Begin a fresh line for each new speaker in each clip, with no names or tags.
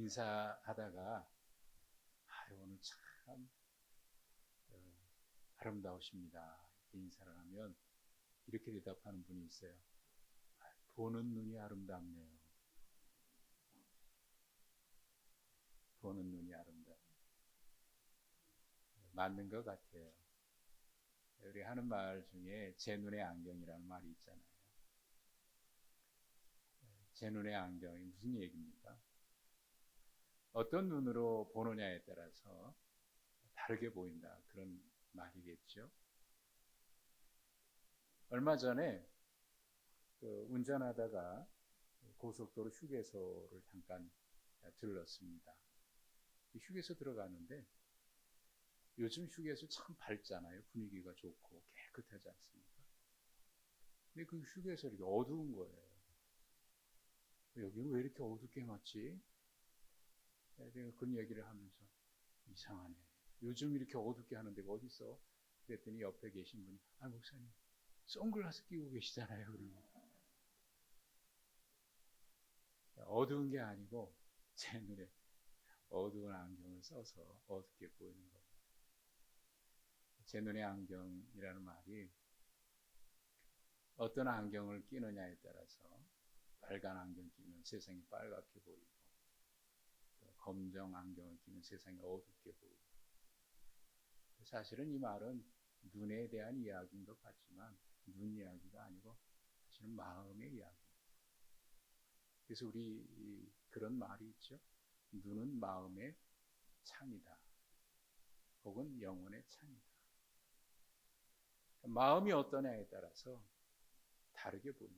인사하다가 오늘 참 아름다우십니다. 이렇게 인사를 하면 이렇게 대답하는 분이 있어요. 보는 눈이 아름답네요. 보는 눈이 아름답네요. 맞는 것 같아요. 우리 하는 말 중에 제 눈의 안경이라는 말이 있잖아요. 제 눈의 안경이 무슨 얘기입니까? 어떤 눈으로 보느냐에 따라서 다르게 보인다, 그런 말이겠죠. 얼마 전에 운전하다가 고속도로 휴게소를 잠깐 들렀습니다. 휴게소 들어가는데 요즘 휴게소 참 밝잖아요. 분위기가 좋고 깨끗하지 않습니까? 근데 그 휴게소 이렇게 어두운 거예요. 여기는 왜 이렇게 어둡게 해놨지? 내가 그런 얘기를 하면서 이상하네. 요즘 이렇게 어둡게 하는 데가 어디 있어? 그랬더니 옆에 계신 분이 목사님 선글라스 끼고 계시잖아요. 그러면 어두운 게 아니고 제 눈에 어두운 안경을 써서 어둡게 보이는 겁니다. 제 눈의 안경이라는 말이 어떤 안경을 끼느냐에 따라서 빨간 안경 끼면 세상이 빨갛게 보이고 또 검정 안경을 끼면 세상이 어둡게 보이고, 사실은 이 말은 눈에 대한 이야기인 것 같지만 눈 이야기가 아니고 사실은 마음의 이야기입니다. 그래서 우리 그런 말이 있죠. 눈은 마음의 창이다. 혹은 영혼의 창이다. 마음이 어떠냐에 따라서 다르게 보이는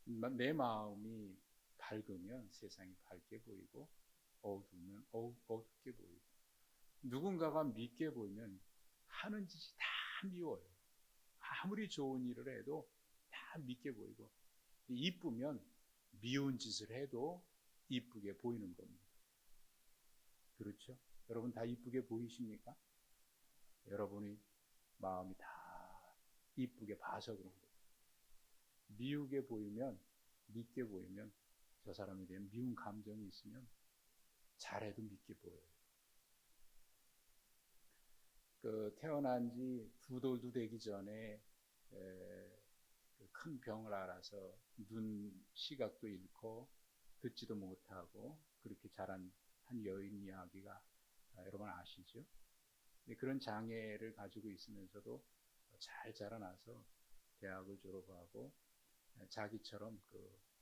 거예요. 내 마음이 밝으면 세상이 밝게 보이고 어두우면 어둡게 보이고, 누군가가 밉게 보이면 하는 짓이 다 미워요. 아무리 좋은 일을 해도 다 밉게 보이고, 이쁘면 미운 짓을 해도 이쁘게 보이는 겁니다. 그렇죠? 여러분 다 이쁘게 보이십니까? 여러분이 마음이 다 이쁘게 봐서 그런 거예요. 미우게 보이면, 밉게 보이면, 저 사람에 대한 미운 감정이 있으면 잘해도 밉게 보여요. 태어난 지 2돌도 되기 전에 큰 병을 앓아서 눈 시각도 잃고 듣지도 못하고 그렇게 자란 한 여인 이야기가 여러분 아시죠? 그런 장애를 가지고 있으면서도 잘 자라나서 대학을 졸업하고 자기처럼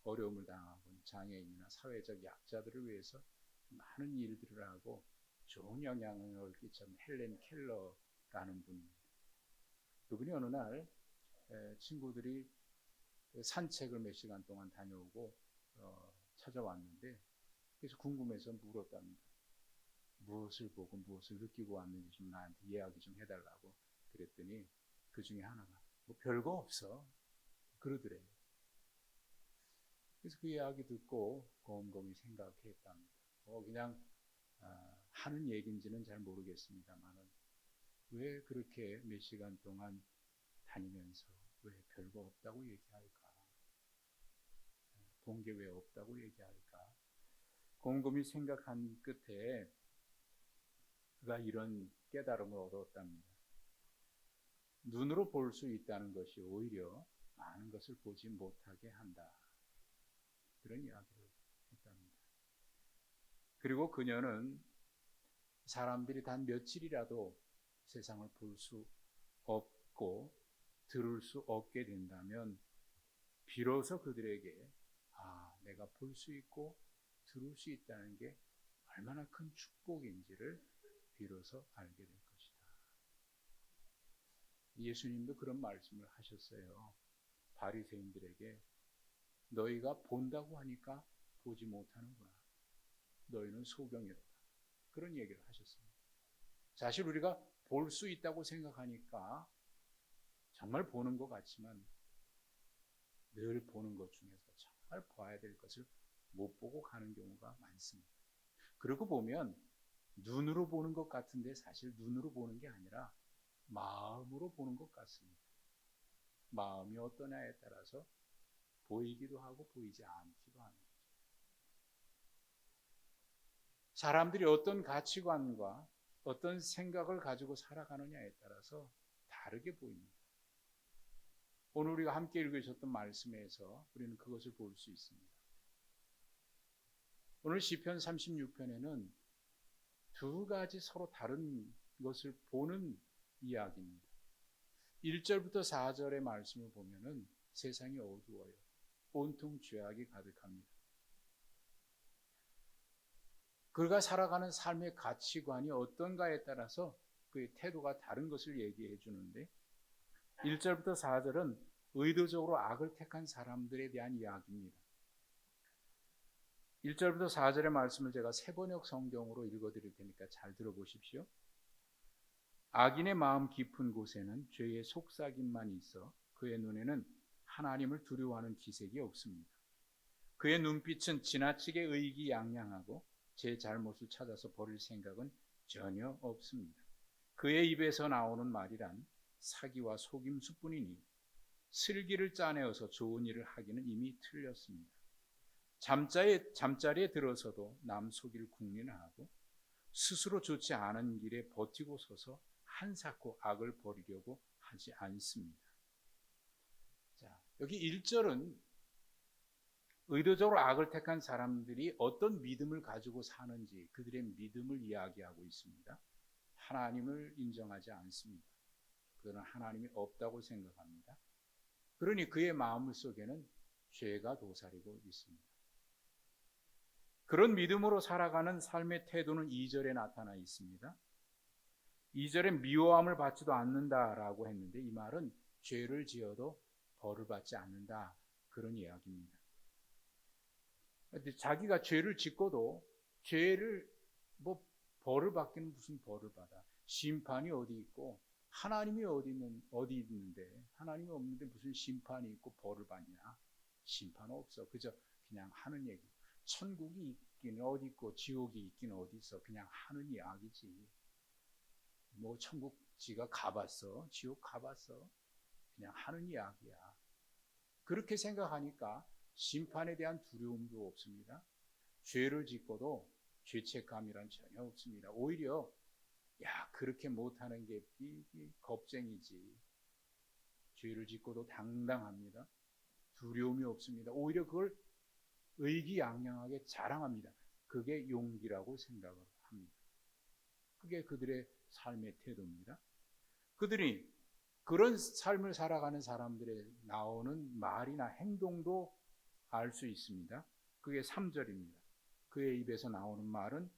어려움을 당하고 있는 장애인이나 사회적 약자들을 위해서 많은 일들을 하고 좋은 영향을 끼친 헬렌 켈러라는 분입니다. 그분이 어느 날 친구들이 산책을 몇 시간 동안 다녀오고 찾아왔는데, 그래서 궁금해서 물었답니다. 무엇을 보고 무엇을 느끼고 왔는지 좀 나한테 이야기 좀 해달라고 그랬더니 그 중에 하나가 별거 없어 그러더래요. 그래서 그 이야기 듣고 곰곰이 생각했답니다. 그냥 하는 얘기인지는 잘 모르겠습니다만은 왜 그렇게 몇 시간 동안 다니면서 왜 별거 없다고 얘기할까? 본 게 왜 없다고 얘기할까? 곰곰이 생각한 끝에 그가 이런 깨달음을 얻었답니다. 눈으로 볼 수 있다는 것이 오히려 많은 것을 보지 못하게 한다. 그런 이야기를 했답니다. 그리고 그녀는 사람들이 단 며칠이라도 세상을 볼 수 없고 들을 수 없게 된다면 비로소 그들에게 내가 볼 수 있고 들을 수 있다는 게 얼마나 큰 축복인지를 비로소 알게 될 것이다. 예수님도 그런 말씀을 하셨어요. 바리새인들에게 너희가 본다고 하니까 보지 못하는구나. 너희는 소경이로다. 그런 얘기를 하셨습니다. 사실 우리가 볼 수 있다고 생각하니까 정말 보는 것 같지만 늘 보는 것 중에서 정말 봐야 될 것을 못 보고 가는 경우가 많습니다. 그러고 보면 눈으로 보는 것 같은데 사실 눈으로 보는 게 아니라 마음으로 보는 것 같습니다. 마음이 어떠냐에 따라서 보이기도 하고 보이지 않기도 합니다. 사람들이 어떤 가치관과 어떤 생각을 가지고 살아가느냐에 따라서 다르게 보입니다. 오늘 우리가 함께 읽으셨던 말씀에서 우리는 그것을 볼 수 있습니다. 오늘 시편 36편에는 두 가지 서로 다른 것을 보는 이야기입니다. 1절부터 4절의 말씀을 보면은 세상이 어두워요. 온통 죄악이 가득합니다. 그가 살아가는 삶의 가치관이 어떤가에 따라서 그의 태도가 다른 것을 얘기해 주는데 1절부터 4절은 의도적으로 악을 택한 사람들에 대한 이야기입니다. 1절부터 4절의 말씀을 제가 세번역 성경으로 읽어드릴 테니까 잘 들어보십시오. 악인의 마음 깊은 곳에는 죄의 속삭임만 있어 그의 눈에는 하나님을 두려워하는 기색이 없습니다. 그의 눈빛은 지나치게 의기양양하고 제 잘못을 찾아서 버릴 생각은 전혀 없습니다. 그의 입에서 나오는 말이란 사기와 속임수뿐이니 슬기를 짜내어서 좋은 일을 하기는 이미 틀렸습니다. 잠자리에 들어서도 남 속일 궁리나 하고 스스로 좋지 않은 길에 버티고 서서 한사코 악을 버리려고 하지 않습니다. 자, 여기 1절은 의도적으로 악을 택한 사람들이 어떤 믿음을 가지고 사는지 그들의 믿음을 이야기하고 있습니다. 하나님을 인정하지 않습니다. 그들은 하나님이 없다고 생각합니다. 그러니 그의 마음 속에는 죄가 도사리고 있습니다. 그런 믿음으로 살아가는 삶의 태도는 2절에 나타나 있습니다. 2절에 미워함을 받지도 않는다라고 했는데 이 말은 죄를 지어도 벌을 받지 않는다 그런 이야기입니다. 자기가 죄를 짓고도 죄를 벌을 받기는 무슨 벌을 받아? 심판이 어디 있고 하나님이 어디 있는데 하나님이 없는데 무슨 심판이 있고 벌을 받냐? 심판 없어. 그냥 하는 얘기. 천국이 있긴 어디 있고 지옥이 있긴 어디 있어. 그냥 하는 이야기지. 천국 지가 가봤어? 지옥 가봤어? 그냥 하는 이야기야. 그렇게 생각하니까 심판에 대한 두려움도 없습니다. 죄를 짓고도 죄책감이란 전혀 없습니다. 오히려 그렇게 못하는 게 겁쟁이지. 죄를 짓고도 당당합니다. 두려움이 없습니다. 오히려 그걸 의기양양하게 자랑합니다. 그게 용기라고 생각을 합니다. 그게 그들의 삶의 태도입니다. 그들이 그런 삶을 살아가는 사람들의 나오는 말이나 행동도 알 수 있습니다. 그게 3절입니다. 그의 입에서 나오는 말은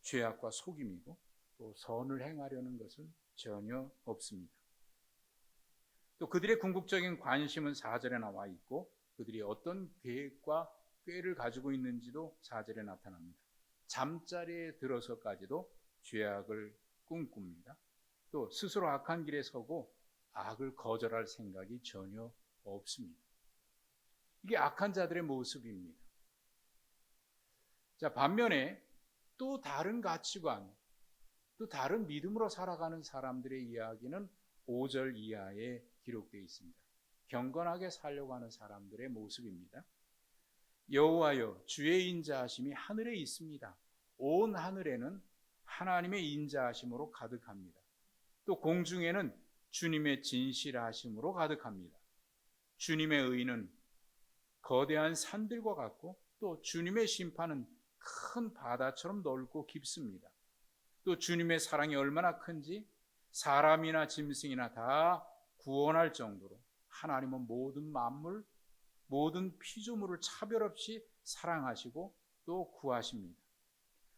죄악과 속임이고 또 선을 행하려는 것은 전혀 없습니다. 또 그들의 궁극적인 관심은 4절에 나와 있고 그들이 어떤 계획과 꾀를 가지고 있는지도 4절에 나타납니다. 잠자리에 들어서까지도 죄악을 꿈꿉니다. 또 스스로 악한 길에 서고 악을 거절할 생각이 전혀 없습니다. 이게 악한 자들의 모습입니다. 자, 반면에 또 다른 가치관, 또 다른 믿음으로 살아가는 사람들의 이야기는 5절 이하에 기록되어 있습니다. 경건하게 살려고 하는 사람들의 모습입니다. 여호와여 주의 인자하심이 하늘에 있습니다. 온 하늘에는 하나님의 인자하심으로 가득합니다. 또 공중에는 주님의 진실하심으로 가득합니다. 주님의 의는 거대한 산들과 같고 또 주님의 심판은 큰 바다처럼 넓고 깊습니다. 또 주님의 사랑이 얼마나 큰지 사람이나 짐승이나 다 구원할 정도로 하나님은 모든 만물, 모든 피조물을 차별 없이 사랑하시고 또 구하십니다.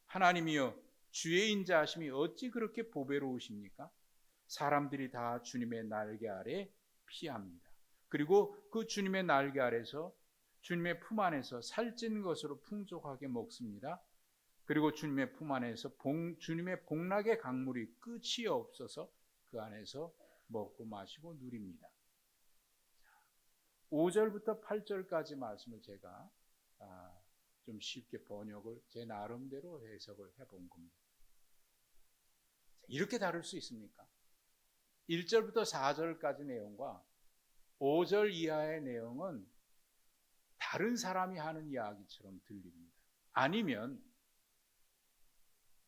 하나님이여 주의 인자하심이 어찌 그렇게 보배로우십니까? 사람들이 다 주님의 날개 아래 피합니다. 그리고 그 주님의 날개 아래서 주님의 품 안에서 살찐 것으로 풍족하게 먹습니다. 그리고 주님의 품 안에서 주님의 복락의 강물이 끝이 없어서 그 안에서 먹고 마시고 누립니다. 5절부터 8절까지 말씀을 제가 좀 쉽게 번역을 제 나름대로 해석을 해본 겁니다. 이렇게 다룰 수 있습니까? 1절부터 4절까지 내용과 5절 이하의 내용은 다른 사람이 하는 이야기처럼 들립니다. 아니면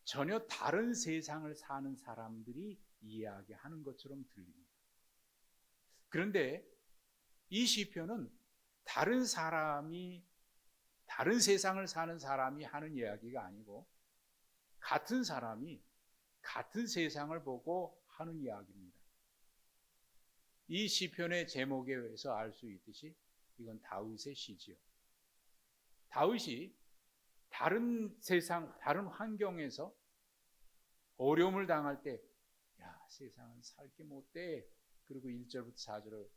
전혀 다른 세상을 사는 사람들이 이야기하는 것처럼 들립니다. 그런데 이 시편은 다른 세상을 사는 사람이 하는 이야기가 아니고 같은 사람이 같은 세상을 보고 하는 이야기입니다. 이 시편의 제목에 의해서 알 수 있듯이 이건 다윗의 시지요. 다윗이 다른 세상, 다른 환경에서 어려움을 당할 때, 야, 세상은 살기 못돼. 그리고 1절부터 4절을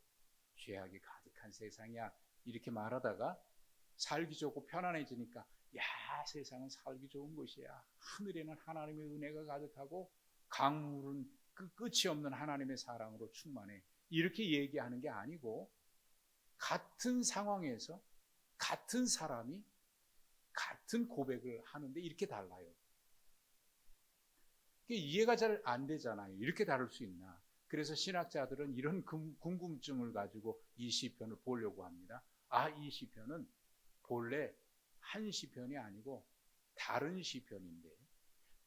죄악이 가득한 세상이야. 이렇게 말하다가 살기 좋고 편안해지니까, 야, 세상은 살기 좋은 곳이야. 하늘에는 하나님의 은혜가 가득하고 강물은 끝이 없는 하나님의 사랑으로 충만해. 이렇게 얘기하는 게 아니고 같은 상황에서 같은 사람이 같은 고백을 하는데 이렇게 달라요. 이해가 잘 안 되잖아요. 이렇게 다를 수 있나? 그래서 신학자들은 이런 궁금증을 가지고 이 시편을 보려고 합니다. 아, 이 시편은 본래 한 시편이 아니고 다른 시편인데,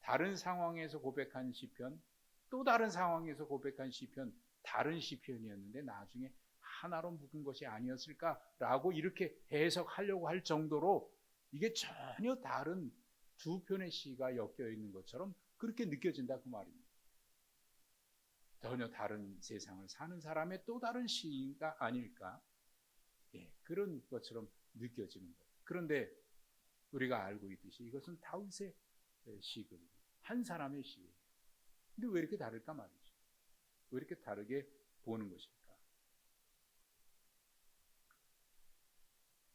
다른 상황에서 고백한 시편, 또 다른 상황에서 고백한 시편, 다른 시편이었는데 나중에 하나로 묶은 것이 아니었을까라고 이렇게 해석하려고 할 정도로 이게 전혀 다른 두 편의 시가 엮여 있는 것처럼 그렇게 느껴진다 그 말입니다. 전혀 다른 세상을 사는 사람의 또 다른 시가 아닐까? 예, 그런 것처럼 느껴지는 거예요. 그런데 우리가 알고 있듯이 이것은 다윗의 시거든요. 한 사람의 시예요. 근데 왜 이렇게 다를까 말이죠. 왜 이렇게 다르게 보는 것일까?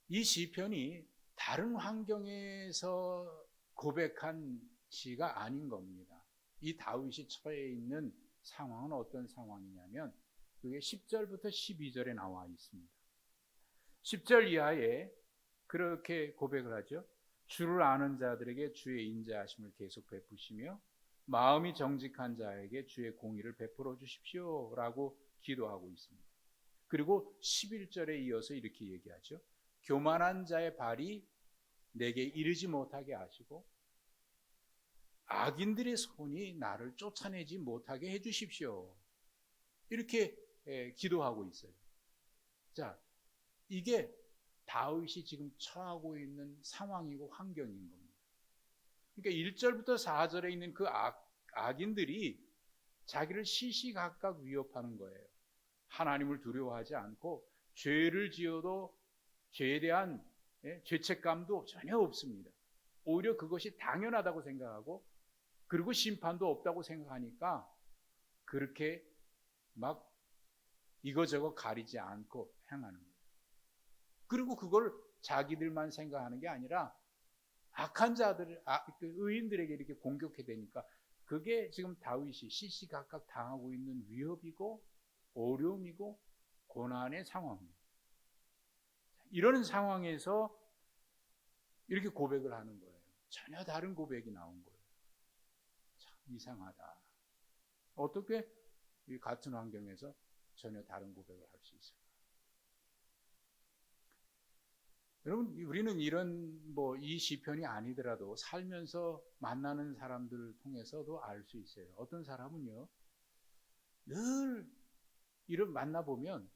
이 시편이 다른 환경에서 고백한 시가 아닌 겁니다. 이 다윗이 처해 있는 상황은 어떤 상황이냐면 그게 10절부터 12절에 나와 있습니다. 10절 이하에 그렇게 고백을 하죠. 주를 아는 자들에게 주의 인자하심을 계속 베푸시며 마음이 정직한 자에게 주의 공의를 베풀어 주십시오 라고 기도하고 있습니다. 그리고 11절에 이어서 이렇게 얘기하죠. 교만한 자의 발이 내게 이르지 못하게 하시고 악인들의 손이 나를 쫓아내지 못하게 해주십시오. 이렇게 기도하고 있어요. 자, 이게 다윗이 지금 처하고 있는 상황이고 환경인 겁니다. 그러니까 1절부터 4절에 있는 그 악인들이 자기를 시시각각 위협하는 거예요. 하나님을 두려워하지 않고 죄를 지어도 죄에 대한 죄책감도 전혀 없습니다. 오히려 그것이 당연하다고 생각하고 그리고 심판도 없다고 생각하니까 그렇게 막 이거저거 가리지 않고 행하는 거예요. 그리고 그걸 자기들만 생각하는 게 아니라 악한 자들, 의인들에게 이렇게 공격해 되니까 그게 지금 다윗이 시시각각 당하고 있는 위협이고 어려움이고 고난의 상황입니다. 이런 상황에서 이렇게 고백을 하는 거예요. 전혀 다른 고백이 나온 거예요. 참 이상하다. 어떻게 이 같은 환경에서 전혀 다른 고백을 할 수 있을까? 여러분, 우리는 이런 이 시편이 아니더라도 살면서 만나는 사람들을 통해서도 알 수 있어요. 어떤 사람은요, 늘 이런 만나보면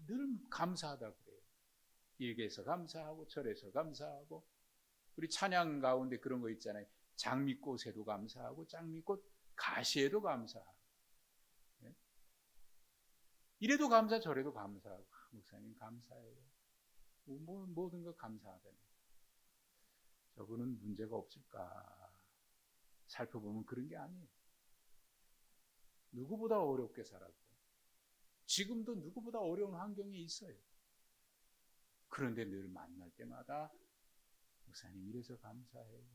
늘 감사하다 그래요. 일에서 감사하고 절에서 감사하고 우리 찬양 가운데 그런 거 있잖아요. 장미꽃에도 감사하고 장미꽃 가시에도 감사하고 이래도 감사 저래도 감사하고 목사님 감사해요. 모든 거 감사하다니. 저분은 문제가 없을까? 살펴보면 그런 게 아니에요. 누구보다 어렵게 살았고 지금도 누구보다 어려운 환경이 있어요. 그런데 늘 만날 때마다 목사님 이래서 감사해요.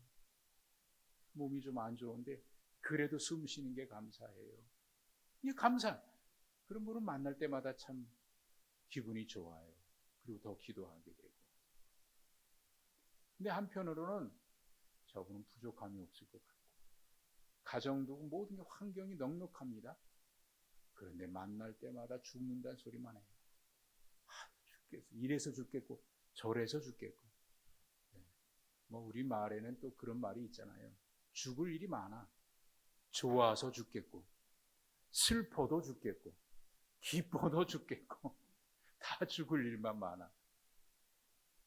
몸이 좀 안 좋은데 그래도 숨 쉬는 게 감사해요. 이게 감사. 그런 분을 만날 때마다 참 기분이 좋아요. 그리고 더 기도하게 되고. 근데 한편으로는 저분은 부족함이 없을 것 같고 가정도 모든 게 환경이 넉넉합니다. 그런데 만날 때마다 죽는다는 소리만 해요. 죽겠어. 이래서 죽겠고 저래서 죽겠고. 우리 말에는 또 그런 말이 있잖아요. 죽을 일이 많아. 좋아서 죽겠고, 슬퍼도 죽겠고, 기뻐도 죽겠고, 다 죽을 일만 많아.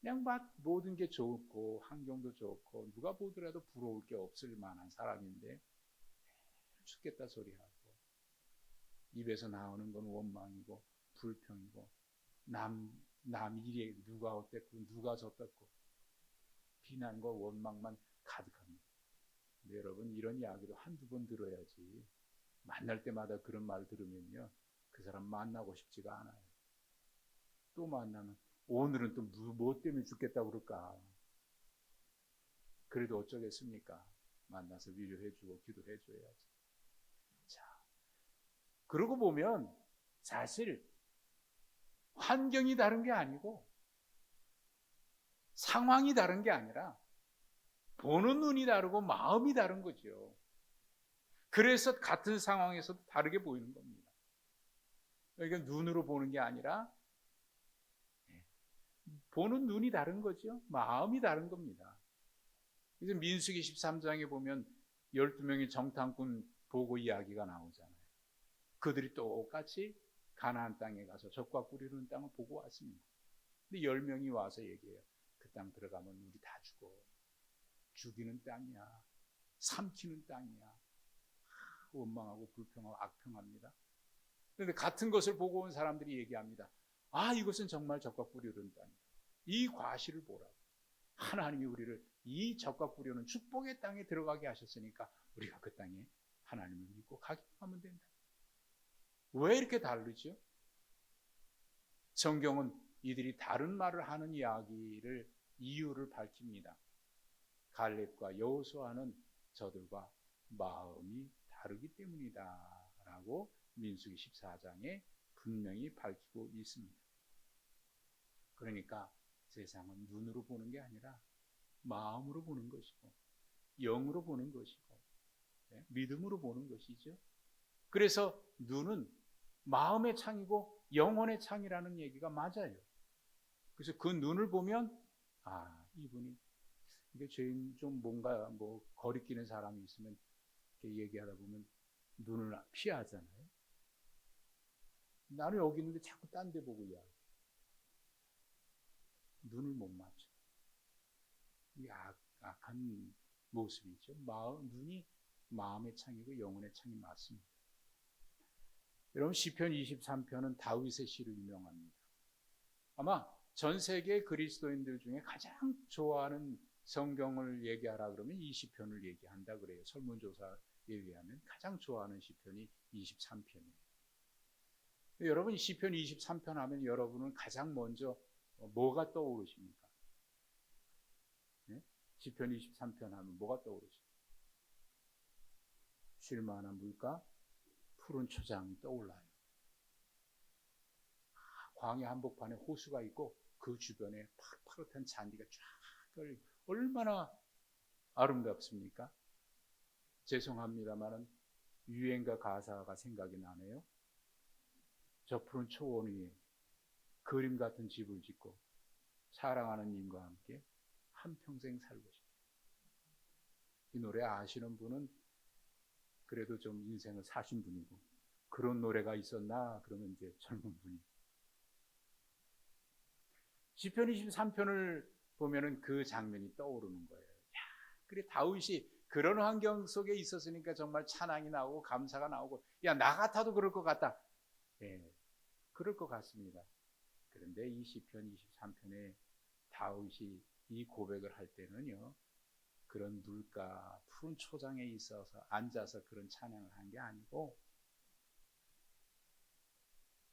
그냥 막 모든 게 좋고 환경도 좋고 누가 보더라도 부러울 게 없을 만한 사람인데 죽겠다 소리하고 입에서 나오는 건 원망이고 불평이고 남 일에 누가 어땠고 누가 저랬고 비난과 원망만 가득합니다. 근데 여러분 이런 이야기도 한두 번 들어야지 만날 때마다 그런 말 들으면요 그 사람 만나고 싶지가 않아요. 또 만나면 오늘은 또 뭐 때문에 죽겠다고 그럴까. 그래도 어쩌겠습니까? 만나서 위로해주고 기도해줘야지. 자, 그러고 보면 사실 환경이 다른 게 아니고 상황이 다른 게 아니라 보는 눈이 다르고 마음이 다른 거죠. 그래서 같은 상황에서도 다르게 보이는 겁니다. 그러니까 눈으로 보는 게 아니라 보는 눈이 다른 거죠. 마음이 다른 겁니다. 그래서 민수기 13장에 보면 12명의 정탐꾼 보고 이야기가 나오잖아요. 그들이 똑같이 가나안 땅에 가서 적과 꿀이는 땅을 보고 왔습니다. 근데 10명이 와서 얘기해요. 그 땅 들어가면 우리 다 죽어. 죽이는 땅이야. 삼키는 땅이야. 원망하고 불평하고 악평합니다. 그런데 같은 것을 보고 온 사람들이 얘기합니다. 아, 이것은 정말 적과 꿀이 흐르는 땅이다. 이 과실을 보라고. 하나님이 우리를 이 적과 꿀이 흐르는 축복의 땅에 들어가게 하셨으니까 우리가 그 땅에 하나님을 믿고 가기만 하면 된다. 왜 이렇게 다르죠? 성경은 이들이 다른 말을 하는 이유를 밝힙니다. 갈렙과 여호수아는 저들과 마음이 다르기 때문이다 라고 민수기 14장에 분명히 밝히고 있습니다. 그러니까 세상은 눈으로 보는 게 아니라 마음으로 보는 것이고 영으로 보는 것이고 믿음으로 보는 것이죠. 그래서 눈은 마음의 창이고 영혼의 창이라는 얘기가 맞아요. 그래서 그 눈을 보면 아, 이분이 이게 죄인 좀 뭔가 거리끼는 사람이 있으면 이렇게 얘기하다 보면 눈을 피하잖아요. 나는 여기 있는데 자꾸 딴 데 보고 이야기해. 눈을 못 맞춰. 이게 악한 모습이죠. 눈이 마음의 창이고 영혼의 창이 맞습니다. 여러분 시편 23편은 다윗의 시로 유명합니다. 아마 전 세계 그리스도인들 중에 가장 좋아하는 성경을 얘기하라 그러면 이 시편을 얘기한다 그래요. 설문조사에 의하면 가장 좋아하는 시편이 23편이에요. 여러분 시편 23편 하면 여러분은 가장 먼저 뭐가 떠오르십니까? 네? 시편 23편 하면 뭐가 떠오르십니까? 쉴만한 물가, 푸른 초장이 떠올라요. 광야 한복판에 호수가 있고 그 주변에 파릇파릇한 잔디가 쫙 걸리고 얼마나 아름답습니까? 죄송합니다만은 유행가 가사가 생각이 나네요. 저 푸른 초원 위에 그림 같은 집을 짓고 사랑하는 님과 함께 한평생 살고 싶다. 이 노래 아시는 분은 그래도 좀 인생을 사신 분이고 그런 노래가 있었나 그러면 이제 젊은 분이 시편 23편을 보면은 그 장면이 떠오르는 거예요. 야, 그래 다윗이 그런 환경 속에 있었으니까 정말 찬양이 나오고 감사가 나오고 야, 나 같아도 그럴 것 같다. 예, 그럴 것 같습니다. 그런데 이 시편 23편에 다윗이 이 고백을 할 때는요. 그런 물가 푸른 초장에 있어서 앉아서 그런 찬양을 한 게 아니고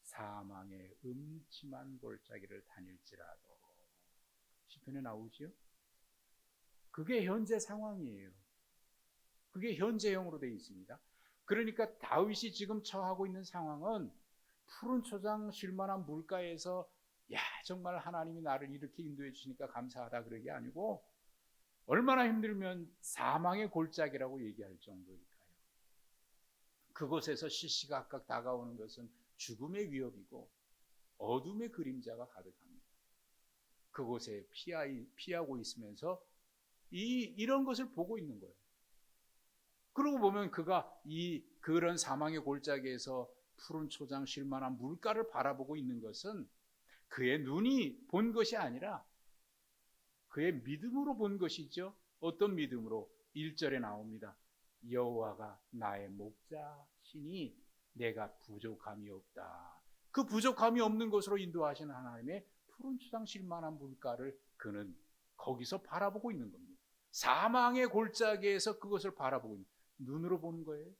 사망의 음침한 골짜기를 다닐지라도 시편에 나오지요. 그게 현재 상황이에요. 그게 현재형으로 되어 있습니다. 그러니까 다윗이 지금 처하고 있는 상황은 푸른 초장 쉴만한 물가에서 야 정말 하나님이 나를 이렇게 인도해 주시니까 감사하다 그러게 아니고 얼마나 힘들면 사망의 골짜기라고 얘기할 정도니까요. 그곳에서 시시각각 다가오는 것은 죽음의 위협이고 어둠의 그림자가 가득합니다. 그곳에 피하고 있으면서 이런 것을 보고 있는 거예요. 그러고 보면 그가 그런 사망의 골짜기에서 푸른 초장 쉴 만한 물가를 바라보고 있는 것은 그의 눈이 본 것이 아니라 그의 믿음으로 본 것이죠. 어떤 믿음으로? 1절에 나옵니다. 여호와가 나의 목자시니 내가 부족함이 없다. 그 부족함이 없는 것으로 인도하시는 하나님의 푸른 초장 쉴 만한 물가를 그는 거기서 바라보고 있는 겁니다. 사망의 골짜기에서 그것을 바라보고 있는, 눈으로 보는 거예요.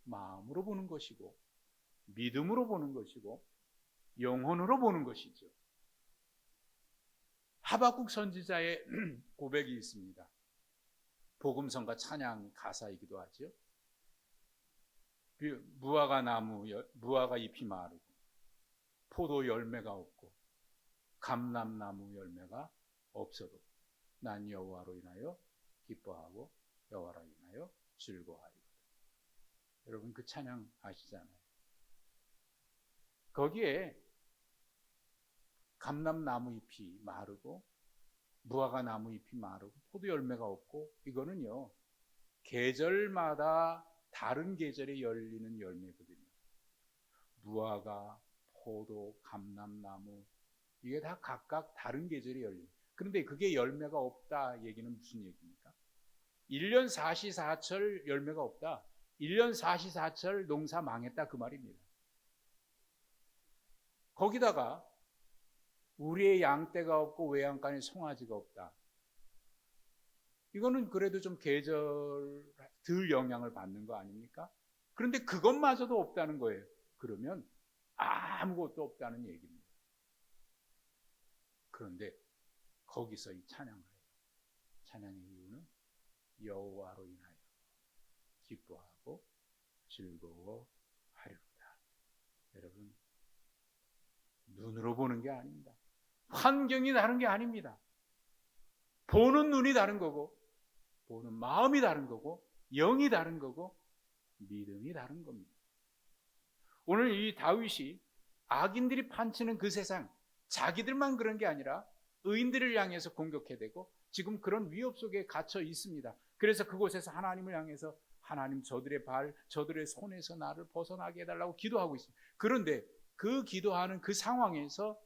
마음으로 보는 것이고, 믿음으로 보는 것이고, 영혼으로 보는 것이죠. 하박국 선지자의 고백이 있습니다. 복음성가 찬양 가사이기도 하죠. 무화과 잎이 마르고 포도 열매가 없고 감람나무 열매가 없어도 난 여호와로 인하여 기뻐하고 여호와로 인하여 즐거워하리로다. 여러분 그 찬양 아시잖아요. 거기에 감람나무 잎이 마르고 무화과 나무 잎이 마르고 포도 열매가 없고, 이거는요 계절마다 다른 계절에 열리는 열매거든요. 무화과, 포도, 감람나무, 이게 다 각각 다른 계절에 열려요. 그런데 그게 열매가 없다 얘기는 무슨 얘기입니까? 1년 사시사철 열매가 없다, 1년 사시사철 농사 망했다, 그 말입니다. 거기다가 우리의 양떼가 없고 외양간에 송아지가 없다. 이거는 그래도 좀 계절 덜 영향을 받는 거 아닙니까? 그런데 그것마저도 없다는 거예요. 그러면 아무것도 없다는 얘기입니다. 그런데 거기서 이 찬양을 해요. 찬양의 이유는 여호와로 인하여 기뻐하고 즐거워하리로다. 여러분, 눈으로 보는 게 아닙니다. 환경이 다른 게 아닙니다. 보는 눈이 다른 거고, 보는 마음이 다른 거고, 영이 다른 거고, 믿음이 다른 겁니다. 오늘 이 다윗이 악인들이 판치는 그 세상, 자기들만 그런 게 아니라 의인들을 향해서 공격해대고 지금 그런 위협 속에 갇혀 있습니다. 그래서 그곳에서 하나님을 향해서 하나님, 저들의 발, 저들의 손에서 나를 벗어나게 해달라고 기도하고 있습니다. 그런데 그 기도하는 그 상황에서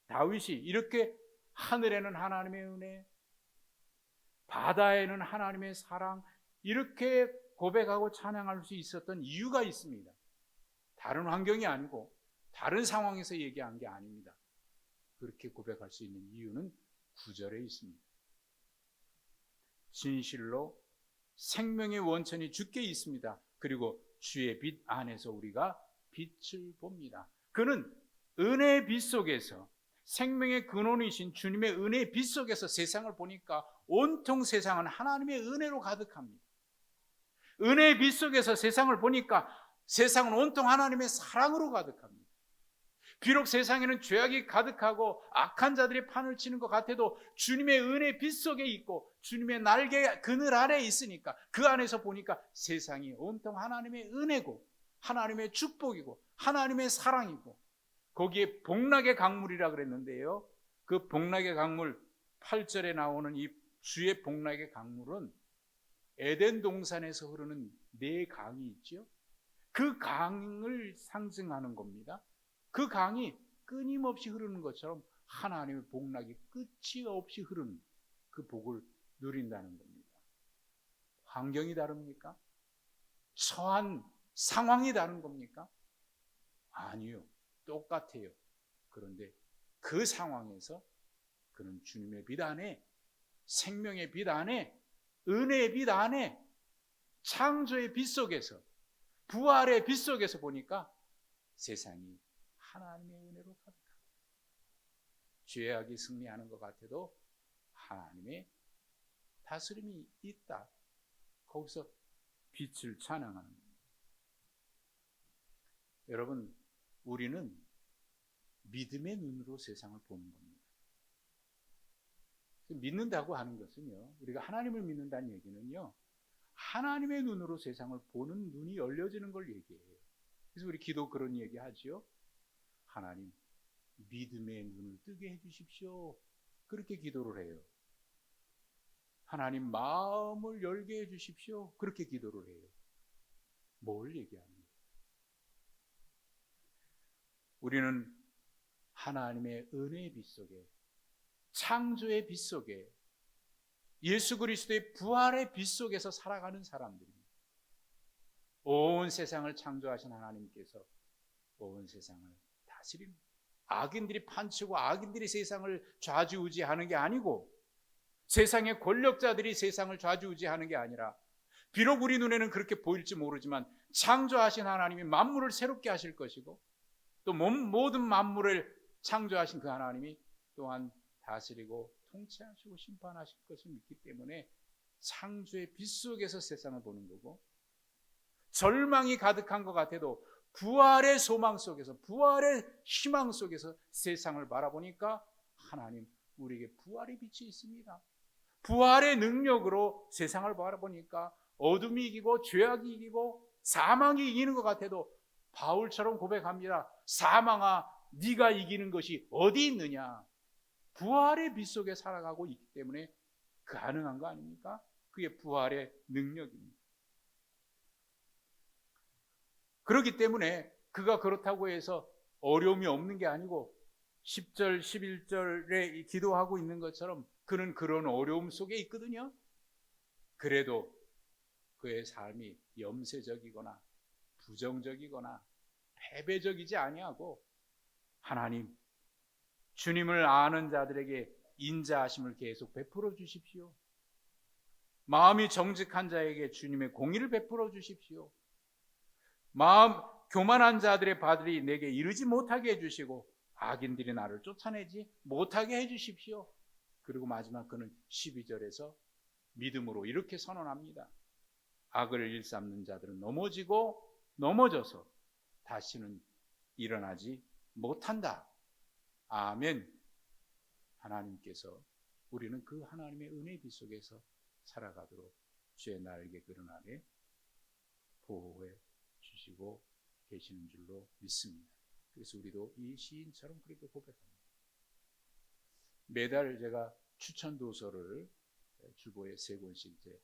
다윗이 이렇게 하늘에는 하나님의 은혜, 바다에는 하나님의 사랑, 이렇게 고백하고 찬양할 수 있었던 이유가 있습니다. 다른 환경이 아니고 다른 상황에서 얘기한 게 아닙니다. 그렇게 고백할 수 있는 이유는 9절에 있습니다. 진실로 생명의 원천이 주께 있습니다. 그리고 주의 빛 안에서 우리가 빛을 봅니다. 그는 은혜의 빛 속에서, 생명의 근원이신 주님의 은혜의 빛 속에서 세상을 보니까 온통 세상은 하나님의 은혜로 가득합니다. 은혜의 빛 속에서 세상을 보니까 세상은 온통 하나님의 사랑으로 가득합니다. 비록 세상에는 죄악이 가득하고 악한 자들이 판을 치는 것 같아도 주님의 은혜의 빛 속에 있고 주님의 날개 그늘 아래 있으니까 그 안에서 보니까 세상이 온통 하나님의 은혜고 하나님의 축복이고 하나님의 사랑이고, 거기에 복락의 강물이라 그랬는데요, 그 복락의 강물 8절에 나오는 이 주의 복락의 강물은 에덴 동산에서 흐르는 네 강이 있죠. 그 강을 상징하는 겁니다. 그 강이 끊임없이 흐르는 것처럼 하나님의 복락이 끝이 없이 흐르는 그 복을 누린다는 겁니다. 환경이 다릅니까? 처한 상황이 다른 겁니까? 아니요, 똑같아요. 그런데 그 상황에서 그는 주님의 빛 안에, 생명의 빛 안에, 은혜의 빛 안에, 창조의 빛 속에서, 부활의 빛 속에서 보니까 세상이 하나님의 은혜로 가득합니다. 죄악이 승리하는 것 같아도 하나님의 다스림이 있다. 거기서 빛을 찬양하는 겁니다. 여러분, 우리는 믿음의 눈으로 세상을 보는 겁니다. 믿는다고 하는 것은요, 우리가 하나님을 믿는다는 얘기는요, 하나님의 눈으로 세상을 보는 눈이 열려지는 걸 얘기해요. 그래서 우리 기도 그런 얘기 하죠. 하나님, 믿음의 눈을 뜨게 해주십시오. 그렇게 기도를 해요. 하나님 마음을 열게 해주십시오. 그렇게 기도를 해요. 뭘 얘기하는 거예요? 우리는 하나님의 은혜의 빛 속에, 창조의 빛 속에, 예수 그리스도의 부활의 빛 속에서 살아가는 사람들입니다. 온 세상을 창조하신 하나님께서 온 세상을 다스립니다. 악인들이 판치고 악인들이 세상을 좌지우지하는 게 아니고, 세상의 권력자들이 세상을 좌지우지하는 게 아니라, 비록 우리 눈에는 그렇게 보일지 모르지만 창조하신 하나님이 만물을 새롭게 하실 것이고, 또 모든 만물을 창조하신 그 하나님이 또한 다스리고 통치하시고 심판하실 것을 믿기 때문에 창조의 빛 속에서 세상을 보는 거고, 절망이 가득한 것 같아도 부활의 소망 속에서, 부활의 희망 속에서 세상을 바라보니까 하나님, 우리에게 부활의 빛이 있습니다. 부활의 능력으로 세상을 바라보니까 어둠이 이기고 죄악이 이기고 사망이 이기는 것 같아도 바울처럼 고백합니다. 사망아, 네가 이기는 것이 어디 있느냐? 부활의 빛 속에 살아가고 있기 때문에 가능한 거 아닙니까? 그게 부활의 능력입니다. 그렇기 때문에 그가 그렇다고 해서 어려움이 없는 게 아니고 10절, 11절에 기도하고 있는 것처럼 그는 그런 어려움 속에 있거든요. 그래도 그의 삶이 염세적이거나 부정적이거나 패배적이지 아니하고, 하나님, 주님을 아는 자들에게 인자하심을 계속 베풀어 주십시오. 마음이 정직한 자에게 주님의 공의를 베풀어 주십시오. 마음 교만한 자들의 발이 내게 이르지 못하게 해주시고 악인들이 나를 쫓아내지 못하게 해주십시오. 그리고 마지막 그는 12절에서 믿음으로 이렇게 선언합니다. 악을 일삼는 자들은 넘어져서 다시는 일어나지 못한다. 아멘. 하나님께서 우리는 그 하나님의 은혜 빛 속에서 살아가도록 주의 날개 그런 아래 보호해 주시고 계시는 줄로 믿습니다. 그래서 우리도 이 시인처럼 그렇게 고백합니다. 매달 제가 추천 도서를 주보에 3권씩 이제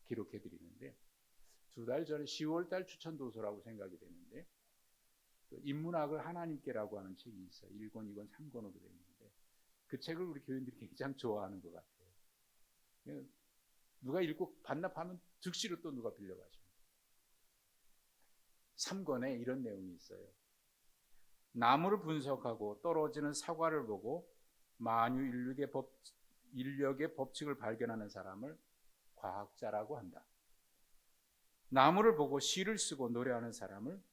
기록해 드리는데, 2달 전에 10월 달 추천 도서라고 생각이 되는데, 인문학을 하나님께라고 하는 책이 있어요. 1권, 2권, 3권으로 되어 있는데 그 책을 우리 교인들이 굉장히 좋아하는 것 같아요. 누가 읽고 반납하면 즉시로 또 누가 빌려가십니다. 3권에 이런 내용이 있어요. 나무를 분석하고 떨어지는 사과를 보고 만유 인력의 법칙을 발견하는 사람을 과학자라고 한다. 나무를 보고 시를 쓰고 노래하는 사람을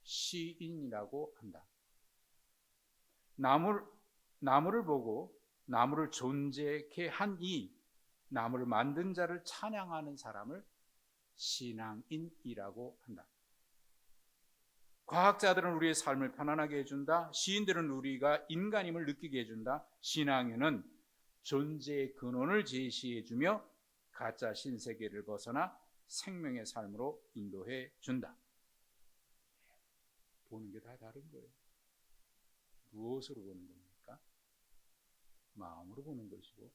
시인이라고 한다. 나무를 보고 나무를 존재케 한 나무를 만든 자를 찬양하는 사람을 신앙인이라고 한다. 과학자들은 우리의 삶을 편안하게 해준다. 시인들은 우리가 인간임을 느끼게 해준다. 신앙인은 존재의 근원을 제시해주며 가짜 신세계를 벗어나 생명의 삶으로 인도해 준다. 보는 게 다 다른 거예요. 무엇으로 보는 겁니까? 마음으로 보는 것이고,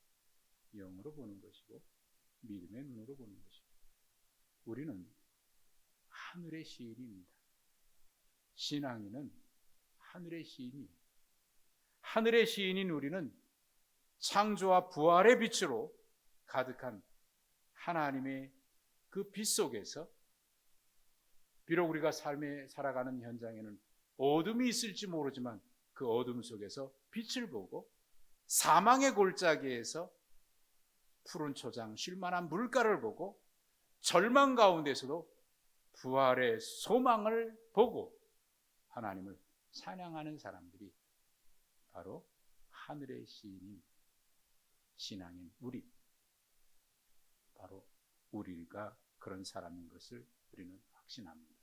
영으로 보는 것이고, 믿음의 눈으로 보는 것이고. 우리는 하늘의 시인입니다. 신앙인은 하늘의 시인이에요. 하늘의 시인인 우리는 창조와 부활의 빛으로 가득한 하나님의 그 빛 속에서, 비록 우리가 삶에 살아가는 현장에는 어둠이 있을지 모르지만 그 어둠 속에서 빛을 보고, 사망의 골짜기에서 푸른 초장 쉴만한 물가를 보고, 절망 가운데서도 부활의 소망을 보고 하나님을 찬양하는 사람들이 바로 하늘의 시인인 신앙인 우리, 바로 우리가 그런 사람인 것을 우리는 확신합니다.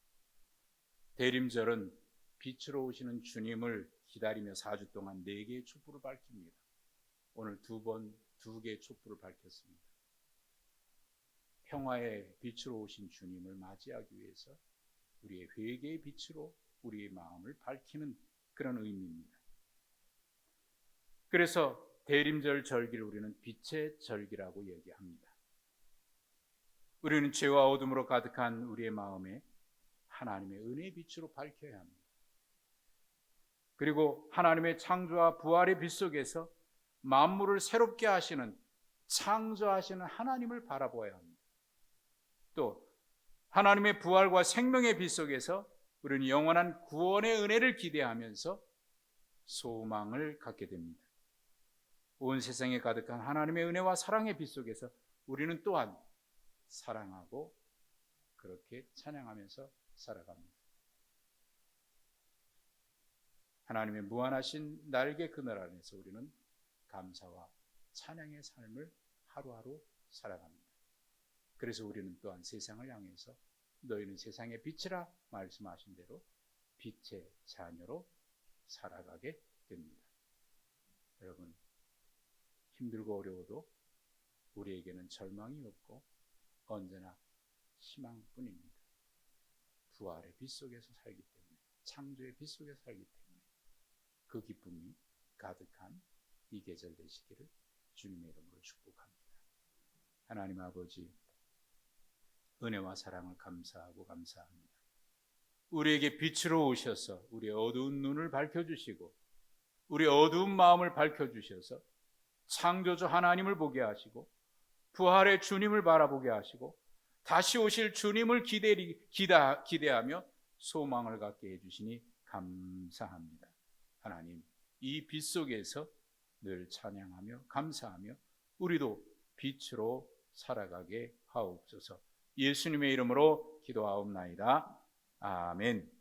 대림절은 빛으로 오시는 주님을 기다리며 4주 동안 4개의 촛불을 밝힙니다. 오늘 2개의 촛불을 밝혔습니다. 평화의 빛으로 오신 주님을 맞이하기 위해서 우리의 회개의 빛으로 우리의 마음을 밝히는 그런 의미입니다. 그래서 대림절 절기를 우리는 빛의 절기라고 얘기합니다. 우리는 죄와 어둠으로 가득한 우리의 마음에 하나님의 은혜의 빛으로 밝혀야 합니다. 그리고 하나님의 창조와 부활의 빛 속에서 만물을 새롭게 하시는, 창조하시는 하나님을 바라보아야 합니다. 또 하나님의 부활과 생명의 빛 속에서 우리는 영원한 구원의 은혜를 기대하면서 소망을 갖게 됩니다. 온 세상에 가득한 하나님의 은혜와 사랑의 빛 속에서 우리는 또한 사랑하고 그렇게 찬양하면서 살아갑니다. 하나님의 무한하신 날개 그늘 안에서 우리는 감사와 찬양의 삶을 하루하루 살아갑니다. 그래서 우리는 또한 세상을 향해서 너희는 세상의 빛이라 말씀하신 대로 빛의 자녀로 살아가게 됩니다. 여러분, 힘들고 어려워도 우리에게는 절망이 없고 언제나 희망뿐입니다. 부활의 빛 속에서 살기 때문에, 창조의 빛 속에서 살기 때문에 그 기쁨이 가득한 이 계절 되시기를 주님의 이름으로 축복합니다. 하나님 아버지, 은혜와 사랑을 감사하고 감사합니다. 우리에게 빛으로 오셔서 우리의 어두운 눈을 밝혀주시고 우리의 어두운 마음을 밝혀주셔서 창조주 하나님을 보게 하시고 부활의 주님을 바라보게 하시고 다시 오실 주님을 기대하며 소망을 갖게 해주시니 감사합니다. 하나님, 이 빛 속에서 늘 찬양하며 감사하며 우리도 빛으로 살아가게 하옵소서. 예수님의 이름으로 기도하옵나이다. 아멘.